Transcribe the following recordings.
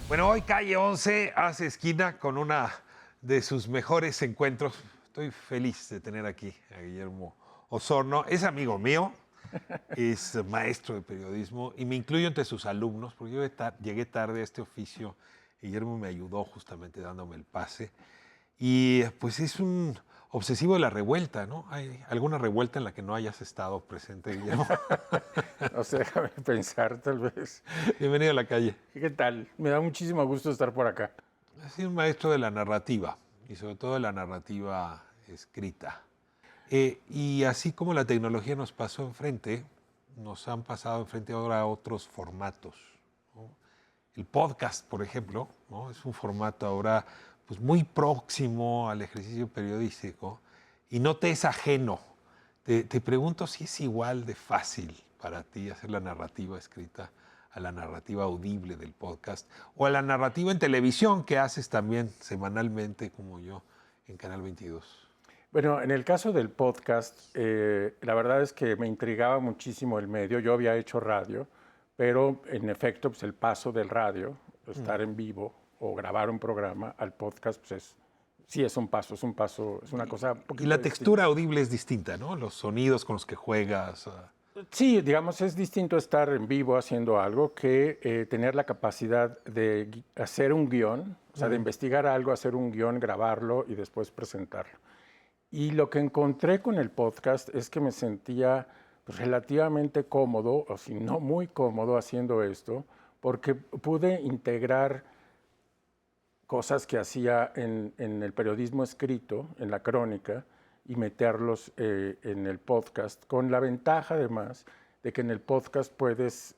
Bueno, hoy Calle 11 hace esquina con una de sus mejores encuentros. Estoy feliz de tener aquí a Guillermo Osorno. Es amigo mío, es maestro de periodismo y me incluyo entre sus alumnos porque yo llegué tarde a este oficio. Guillermo me ayudó justamente dándome el pase. Y pues es un obsesivo de la revuelta, ¿no? ¿Hay alguna revuelta en la que no hayas estado presente, Guillermo? No sé, déjame pensar, tal vez. Bienvenido a la calle. ¿Qué tal? Me da muchísimo gusto estar por acá. Ha sido un maestro de la narrativa y sobre todo de la narrativa escrita. Y así como la tecnología nos pasó enfrente, nos han pasado enfrente ahora otros formatos, ¿no? El podcast, por ejemplo, ¿no? Es un formato ahora pues, muy próximo al ejercicio periodístico y no te es ajeno. Te pregunto si es igual de fácil para ti hacer la narrativa escrita a la narrativa audible del podcast o a la narrativa en televisión que haces también semanalmente como yo en Canal 22. Bueno, en el caso del podcast, la verdad es que me intrigaba muchísimo el medio. Yo había hecho radio, pero en efecto, pues el paso del radio, estar en vivo o grabar un programa al podcast, pues sí es un paso, es una cosa un Y poquito la distinta. textura audible es distinta, ¿no? Los sonidos con los que juegas. Sí, digamos, es distinto estar en vivo haciendo algo que tener la capacidad de hacer un guión, o sea, de investigar algo, hacer un guión, grabarlo y después presentarlo. Y lo que encontré con el podcast es que me sentía pues, relativamente cómodo, o si no muy cómodo haciendo esto, porque pude integrar cosas que hacía en el periodismo escrito, en la crónica, y meterlos en el podcast, con la ventaja además de que en el podcast puedes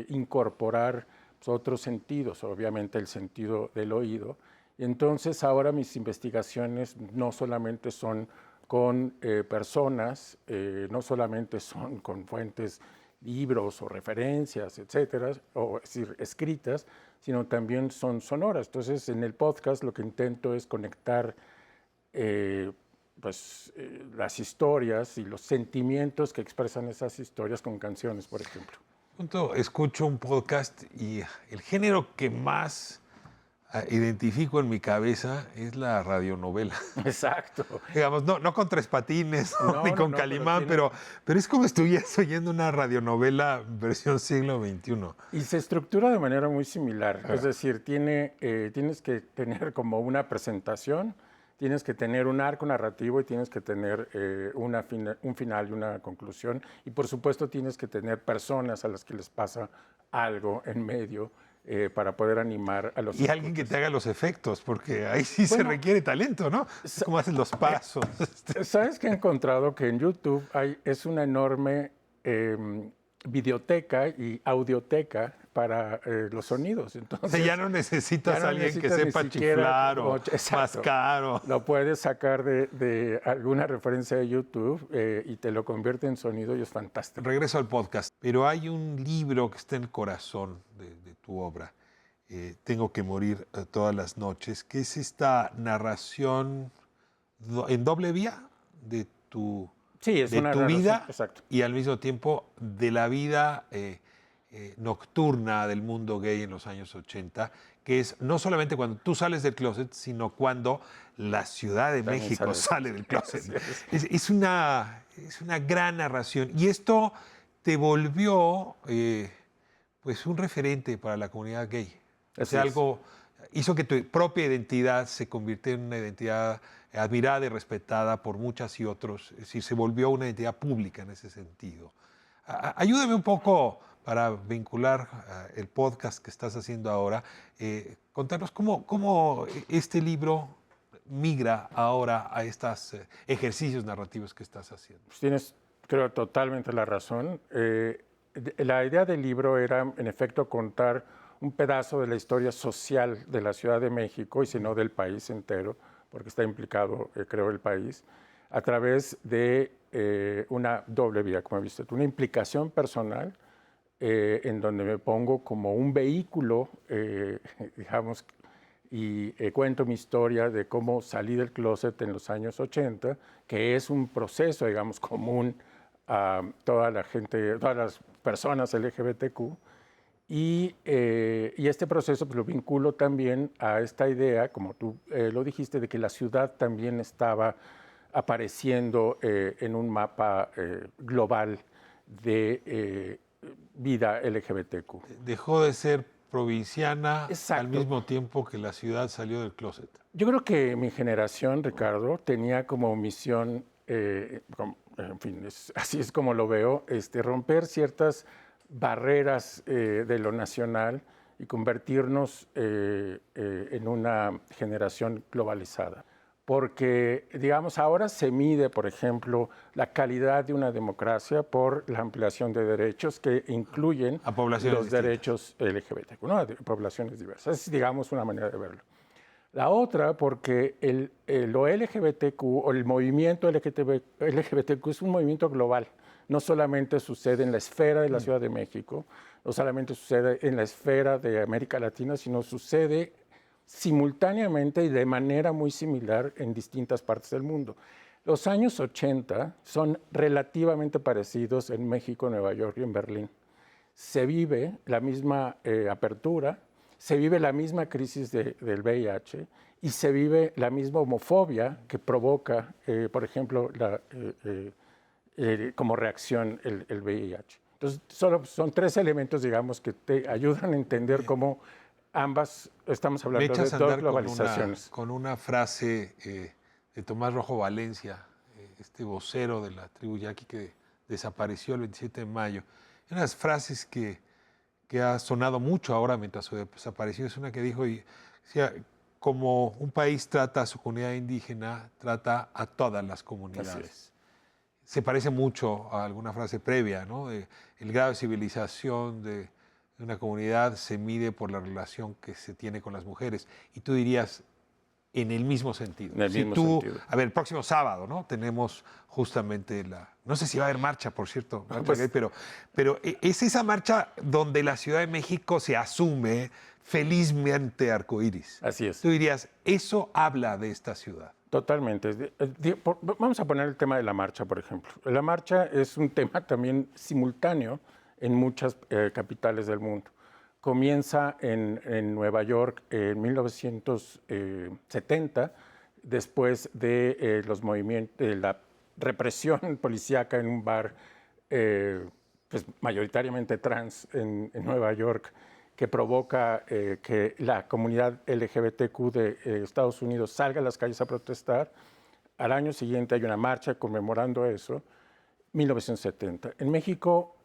incorporar pues, otros sentidos, obviamente el sentido del oído. Y entonces ahora mis investigaciones no solamente son con personas, no solamente son con fuentes, libros o referencias, etcétera, o es decir, escritas, sino también son sonoras. Entonces, en el podcast lo que intento es conectar las historias y los sentimientos que expresan esas historias con canciones, por ejemplo. Pronto escucho un podcast y el género que más identifico en mi cabeza es la radionovela. Exacto. Digamos, no con Tres Patines ¿no? Ni No, no, con no, pero Calimán, tiene... pero es como si estuvieras oyendo una radionovela versión siglo XXI. Y se estructura de manera muy similar. Es decir, tienes que tener como una presentación, tienes que tener un arco narrativo y tienes que tener un final y una conclusión. Y por supuesto tienes que tener personas a las que les pasa algo en medio para poder animar a los Y alguien que te haga los efectos, porque ahí sí se Bueno, requiere talento, ¿no? ¿Cómo haces los pasos? ¿Sabes qué he encontrado? Que en YouTube es una enorme videoteca y audioteca para los sonidos. O Entonces, sea, ya no necesitas ya no a alguien que necesitas ni sepa siquiera chiflar o exacto. mascar. Lo puedes sacar de alguna referencia de YouTube y te lo convierte en sonido y es fantástico. Regreso al podcast, pero hay un libro que está en el corazón de tu obra, Tengo que morir todas las noches, que es esta narración en doble vía de tu, Sí, es de una tu narración, vida exacto. y al mismo tiempo de la vida nocturna del mundo gay en los años 80, que es no solamente cuando tú sales del closet, sino cuando la Ciudad de También México sale. sale del closet. Así es. Es una gran narración. Y esto te volvió pues un referente para la comunidad gay. O Así sea, es. algo hizo que tu propia identidad se convirtiera en una identidad admirada y respetada por muchas y otros. Es decir, se volvió una identidad pública en ese sentido. Ayúdame un poco para vincular el podcast que estás haciendo ahora. Contarnos cómo este libro migra ahora a estos ejercicios narrativos que estás haciendo. Pues tienes, creo, totalmente la razón. La idea del libro era, en efecto, contar un pedazo de la historia social de la Ciudad de México y si no del país entero, porque está implicado, creo, el país, a través de una doble vía, como he visto, una implicación personal en donde me pongo como un vehículo, digamos, y cuento mi historia de cómo salí del closet en los años 80, que es un proceso, digamos, común a toda la gente, todas las personas LGBTQ, Y este proceso pues, lo vinculo también a esta idea, como tú lo dijiste, de que la ciudad también estaba apareciendo en un mapa global de vida LGBTQ. Dejó de ser provinciana al Exacto. mismo tiempo que la ciudad salió del closet. Yo creo que mi generación, Ricardo, tenía como misión, en fin, así es como lo veo, romper ciertas barreras de lo nacional y convertirnos en una generación globalizada. Porque, digamos, ahora se mide, por ejemplo, la calidad de una democracia por la ampliación de derechos que incluyen A poblaciones los distintas. derechos LGBT, ¿no? A poblaciones diversas. Es, digamos, una manera de verlo. La otra, porque lo LGBTQ o el movimiento LGBTQ es un movimiento global. No solamente sucede en la esfera de la Ciudad de México, no solamente sucede en la esfera de América Latina, sino sucede simultáneamente y de manera muy similar en distintas partes del mundo. Los años 80 son relativamente parecidos en México, Nueva York y en Berlín. Se vive la misma apertura, se vive la misma crisis del VIH y se vive la misma homofobia que provoca, por ejemplo, como reacción el VIH. Entonces, solo son tres elementos, digamos, que te ayudan a entender cómo ambas, estamos Me hablando de echas a dos andar globalizaciones. con una frase de Tomás Rojo Valencia, este vocero de la tribu yaqui que desapareció el 27 de mayo. Hay unas frases que ha sonado mucho ahora mientras su desaparición. Es una que dijo, decía, como un país trata a su comunidad indígena, trata a todas las comunidades. Se parece mucho a alguna frase previa, ¿no? El grado de civilización de una comunidad se mide por la relación que se tiene con las mujeres. Y tú dirías, en el mismo sentido. En el mismo sentido. A ver, el próximo sábado, ¿no? Tenemos justamente no sé si va a haber marcha, por cierto, pero es esa marcha donde la Ciudad de México se asume felizmente arcoíris. Así es. Tú dirías, eso habla de esta ciudad. Totalmente. Vamos a poner el tema de la marcha, por ejemplo. La marcha es un tema también simultáneo en muchas capitales del mundo. Comienza en Nueva York en 1970, después de los movimientos, de la represión policíaca en un bar pues, mayoritariamente trans en Nueva York, que provoca que la comunidad LGBTQ de Estados Unidos salga a las calles a protestar. Al año siguiente hay una marcha conmemorando eso, 1970. En México,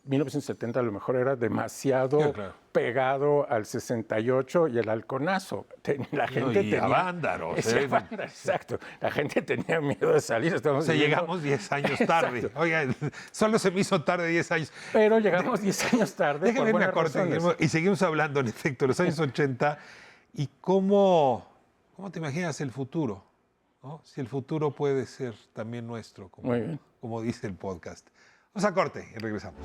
1970 a lo mejor era demasiado pegado al 68 y el halconazo. La gente tenía... a vándaros. Exacto. La gente tenía miedo de salir. Llegamos 10 años tarde. Oiga, solo se me hizo tarde 10 años. Pero llegamos 10 años tarde. Déjame irme a corte, y seguimos hablando, en efecto, de los años 80 y cómo te imaginas el futuro, ¿no? Si el futuro puede ser también nuestro, como dice el podcast. Vamos a corte y regresamos.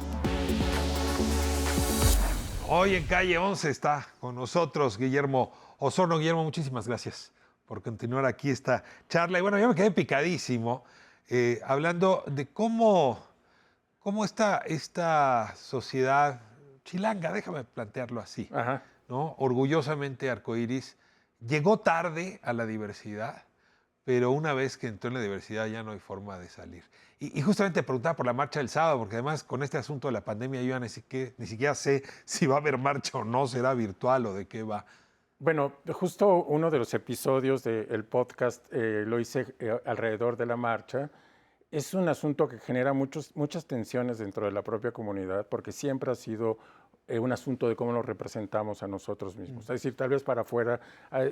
Hoy en Calle 11 está con nosotros Guillermo Osorno. Guillermo, muchísimas gracias por continuar aquí esta charla. Y bueno, yo me quedé picadísimo hablando de cómo esta sociedad chilanga, déjame plantearlo así, ¿no? Orgullosamente arcoíris, llegó tarde a la diversidad, pero una vez que entró en la diversidad ya no hay forma de salir. Y justamente preguntaba por la marcha del sábado, porque además con este asunto de la pandemia yo ya ni siquiera sé si va a haber marcha o no, será virtual o de qué va. Bueno, justo uno de los episodios del podcast lo hice alrededor de la marcha. Es un asunto que genera muchas tensiones dentro de la propia comunidad, porque siempre ha sido un asunto de cómo nos representamos a nosotros mismos. Es decir, tal vez para afuera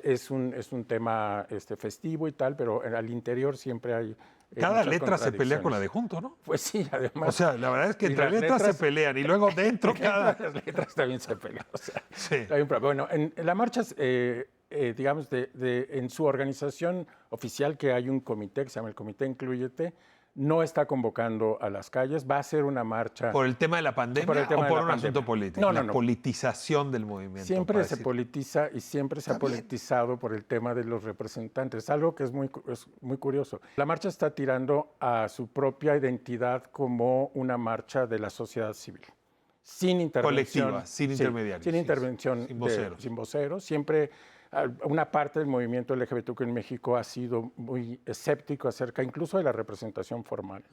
es un tema festivo y tal, pero al interior siempre hay cada letra se pelea con la de junto, ¿no? Pues sí, además. O sea, la verdad es que entre letras se pelean y luego dentro cada... Las letras también se pelean. O sea, sí. Hay un problema. Bueno, en la marcha, digamos, en su organización oficial, que hay un comité que se llama el Comité Inclúyete, no está convocando a las calles, va a ser una marcha... ¿Por el tema de la pandemia o por un asunto político? No. La politización del movimiento. Siempre se politiza y siempre se ha politizado por el tema de los representantes, algo que es muy curioso. La marcha está tirando a su propia identidad como una marcha de la sociedad civil. sin intervención. Colectiva, sin intermediarios. Sin intervención, sin voceros. sin voceros. Siempre una parte del movimiento LGBTQ en México ha sido muy escéptico acerca incluso de la representación formal.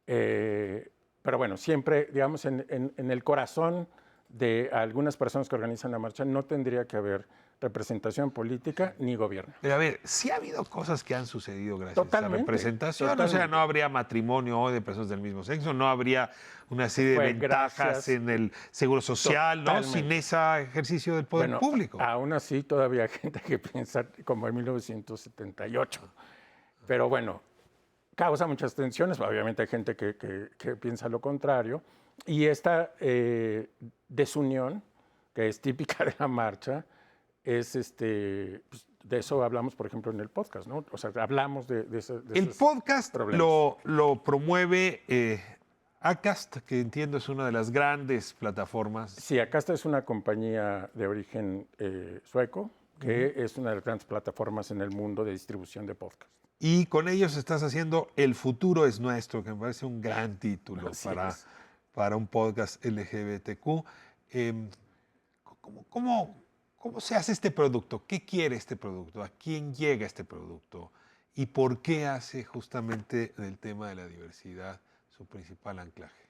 Pero bueno, siempre, digamos, en el corazón de algunas personas que organizan la marcha no tendría que haber representación política ni gobierno. Pero a ver, sí ha habido cosas que han sucedido gracias a la representación. Totalmente. O sea, no habría matrimonio hoy de personas del mismo sexo, no habría una serie de ventajas en el seguro social, ¿no? Sin ese ejercicio del poder público. Aún así, todavía hay gente que piensa como en 1978. Pero bueno, causa muchas tensiones. Obviamente hay gente que piensa lo contrario. Y esta desunión, que es típica de la marcha, es pues, de eso hablamos, por ejemplo, en el podcast, ¿no? O sea, hablamos de el podcast lo promueve Acast, que entiendo es una de las grandes plataformas. Sí, Acast es una compañía de origen sueco, que es una de las grandes plataformas en el mundo de distribución de podcast. Y con ellos estás haciendo El futuro es nuestro, que me parece un gran título para un podcast LGBTQ. ¿Cómo se hace este producto? ¿Qué quiere este producto? ¿A quién llega este producto? ¿Y por qué hace justamente del tema de la diversidad su principal anclaje?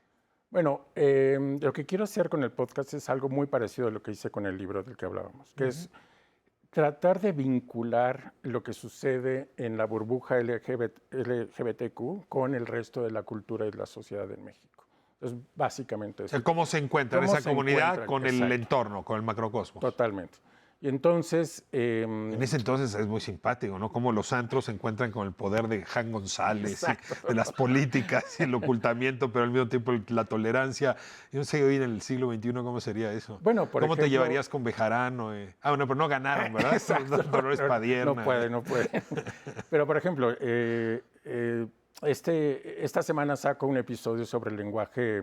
Bueno, lo que quiero hacer con el podcast es algo muy parecido a lo que hice con el libro del que hablábamos, que es tratar de vincular lo que sucede en la burbuja LGBTQ con el resto de la cultura y la sociedad en México. Entonces, básicamente eso. O sea, ¿cómo se encuentra esa comunidad con el entorno, con el macrocosmos? Totalmente. Y entonces... en ese entonces es muy simpático, ¿no? Cómo los antros se encuentran con el poder de Jan González, de las políticas y el ocultamiento, pero al mismo tiempo la tolerancia. Yo no sé hoy en el siglo XXI cómo sería eso. Bueno, ¿Cómo te llevarías con Bejarano? Bueno, pero no ganaron, ¿verdad? Exacto. Dolores Padierna. No puede. Pero, por ejemplo, esta semana saco un episodio sobre el lenguaje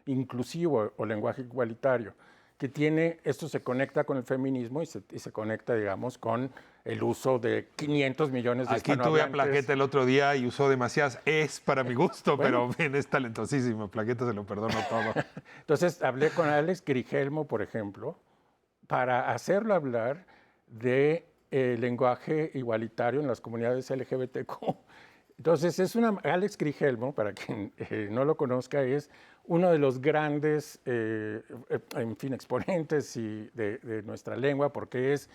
inclusivo o lenguaje igualitario, que esto se conecta con el feminismo y se conecta, digamos, con el uso de 500 millones de hispanohablantes. Aquí tuve a Plaqueta el otro día y usó demasiadas para mi gusto, pero bien, es talentosísimo. Plaqueta se lo perdono todo. Entonces, hablé con Alex Grigelmo, por ejemplo, para hacerlo hablar de lenguaje igualitario en las comunidades LGBTQ. Entonces, Alex Grigelmo, para quien no lo conozca, es uno de los grandes, exponentes de nuestra lengua, porque es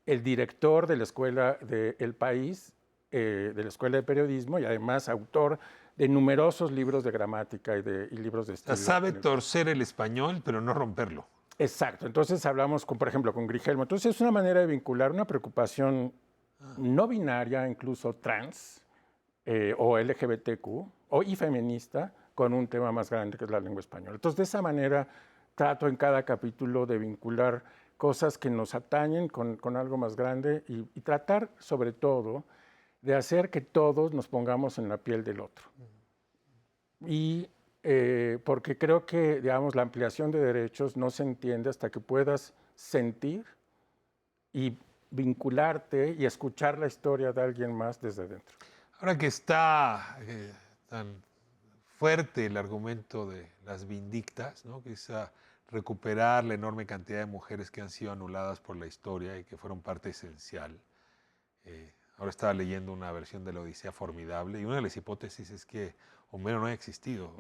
el director de la Escuela del País, de la Escuela de Periodismo, y además autor de numerosos libros de gramática y libros de estilo. Sabe torcer el español, pero no romperlo. Exacto. Entonces hablamos, por ejemplo, con Grigelmo. Entonces es una manera de vincular una preocupación no binaria, incluso trans, o LGBTQ, y feminista, con un tema más grande que es la lengua española. Entonces, de esa manera, trato en cada capítulo de vincular cosas que nos atañen con algo más grande y tratar, sobre todo, de hacer que todos nos pongamos en la piel del otro. Y porque creo que, digamos, la ampliación de derechos no se entiende hasta que puedas sentir y vincularte y escuchar la historia de alguien más desde dentro. Ahora que está tan fuerte el argumento de las vindictas, ¿no? Que es recuperar la enorme cantidad de mujeres que han sido anuladas por la historia y que fueron parte esencial. Ahora estaba leyendo una versión de la Odisea formidable y una de las hipótesis es que Homero no haya existido,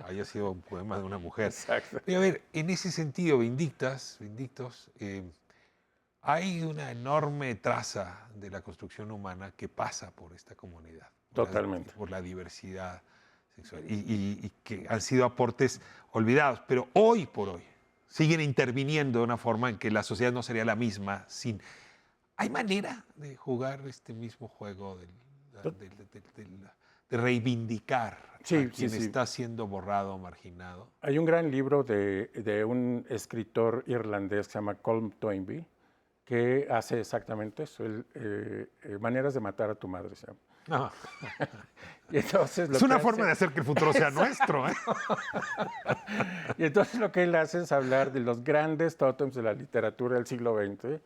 haya sido un poema de una mujer. Exacto. Pero a ver, en ese sentido, vindictos, hay una enorme traza de la construcción humana que pasa por esta comunidad. Totalmente. Por la diversidad sexual y que han sido aportes olvidados, pero hoy por hoy siguen interviniendo de una forma en que la sociedad no sería la misma sin... ¿Hay manera de jugar este mismo juego de reivindicar a quien está siendo borrado o marginado? Hay un gran libro de un escritor irlandés que se llama Colm Toynbee, que hace exactamente eso, maneras de matar a tu madre, se llama. No. Y entonces es una forma de hacer que el futuro sea nuestro. Y entonces lo que él hace es hablar de los grandes tótems de la literatura del siglo XX,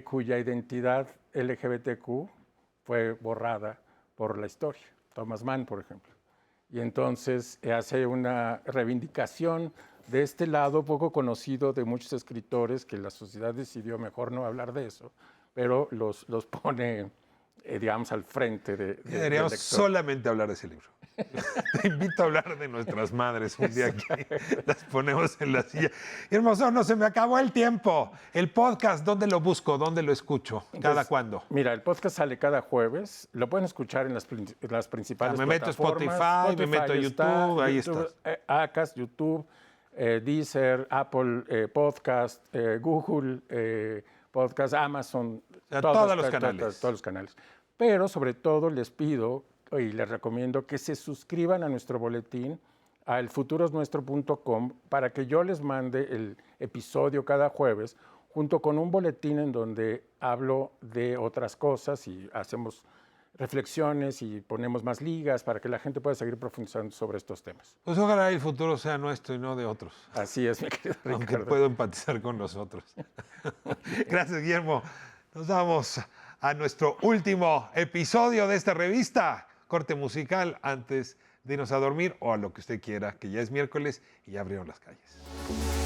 cuya identidad LGBTQ fue borrada por la historia. Thomas Mann, por ejemplo. y entonces hace una reivindicación de este lado poco conocido de muchos escritores que la sociedad decidió mejor no hablar de eso, pero los pone, digamos, al frente del Deberíamos lector. solamente hablar de ese libro. Te invito a hablar de nuestras madres un día aquí. Las ponemos en la silla. Hermoso, no se me acabó el tiempo. El podcast, ¿dónde lo busco? ¿Dónde lo escucho? ¿Cada Pues, cuándo? Mira, el podcast sale cada jueves. Lo pueden escuchar en las principales Me meto a plataformas. Spotify, me meto a YouTube, ahí está. Acast, YouTube, Deezer, Apple Podcast, Google Podcast, Amazon. sea, todos los canales. Todos los canales. Pero sobre todo les pido y les recomiendo que se suscriban a nuestro boletín a elfuturosnuestro.com para que yo les mande el episodio cada jueves junto con un boletín en donde hablo de otras cosas y hacemos reflexiones y ponemos más ligas para que la gente pueda seguir profundizando sobre estos temas. Pues ojalá el futuro sea nuestro y no de otros. Así es, mi querido Ricardo. Aunque puedo empatizar con nosotros. Gracias, Guillermo. Nos vamos a nuestro último episodio de esta revista. Corte musical antes de irnos a dormir o a lo que usted quiera, que ya es miércoles y ya abrieron las calles.